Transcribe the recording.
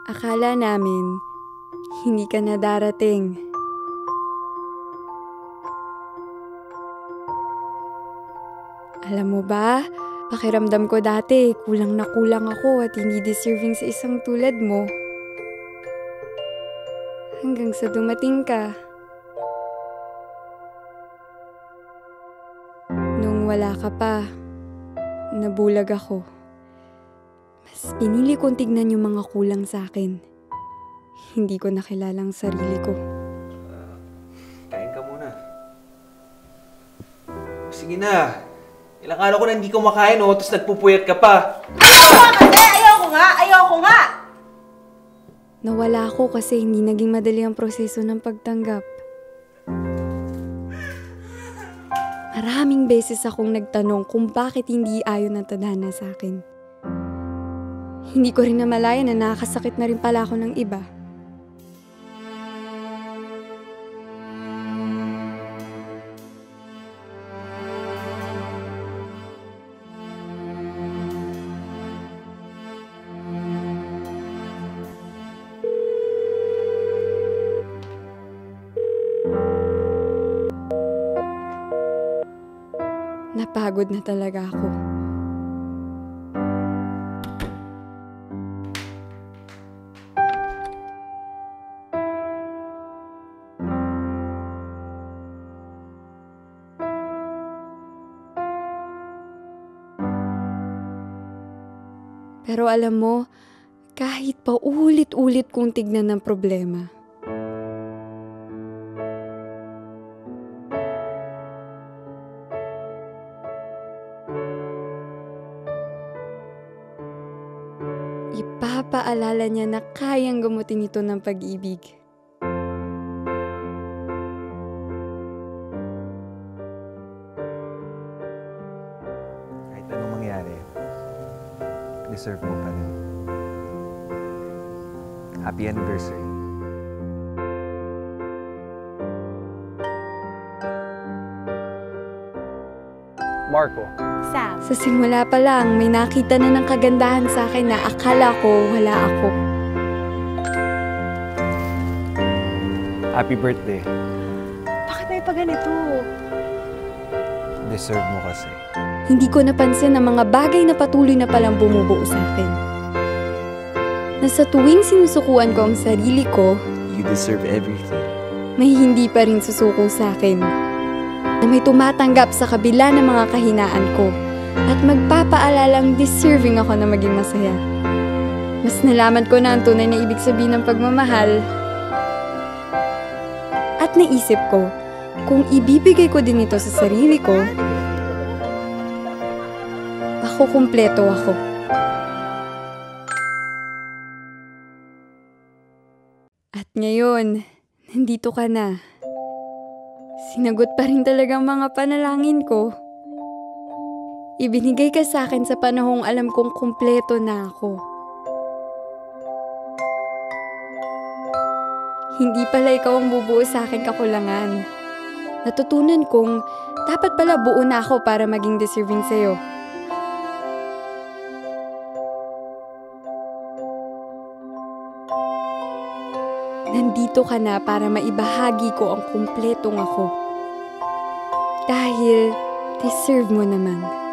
Akala namin, hindi ka na darating. Alam mo ba, pakiramdam ko dati, kulang na kulang ako at hindi deserving sa isang tulad mo. Hanggang sa dumating ka. Nung wala ka pa, nabulag ako. Mas pinili kong tignan yung mga kulang sa akin. Hindi ko nakilala ang sarili ko. Kain ka muna. Sige na. Ilang araw ko na hindi kumakain, tapos nagpupuyat ka pa. Ayoko nga! Nawala ako kasi hindi naging madali ang proseso ng pagtanggap. Maraming beses akong nagtanong kung bakit hindi ayon ang tadhana sa akin. Hindi ko rin namalayan na nakakasakit na rin pala ako ng iba. Napagod na talaga ako. Pero alam mo, kahit pa ulit-ulit kong tignan ng problema, ipapaalala niya na kayang gamutin ito ng pag-ibig. Kahit anong mangyari, deserve mo pa rin. Happy anniversary. Marco. Sam. Sa simula pa lang, may nakita na ng kagandahan sa akin na akala ko wala ako. Happy birthday. Bakit may paganito? Deserve mo kasi. Hindi ko napansin ang mga bagay na patuloy na palang bumubuo sa akin. Na sa tuwing sinusukuan ko ang sarili ko, You deserve everything. may hindi pa rin susuko sa akin. Na may tumatanggap sa kabila ng mga kahinaan ko at magpapaalalang deserving ako na maging masaya. Mas nalaman ko na ang tunay na ibig sabihin ng pagmamahal. At naisip ko, kung ibibigay ko din ito sa sarili ko, ako kumpleto ako. At ngayon, nandito ka na. Sinagot pa rin talaga ang mga panalangin ko. Ibinigay ka sa akin sa panahong alam kong kumpleto na ako. Hindi pala ikaw ang bubuo sa akin kakulangan. Natutunan kong dapat pala buo na ako para maging deserving sa'yo. Nandito ka na para maibahagi ko ang kumpletong ako. Dahil deserve mo naman.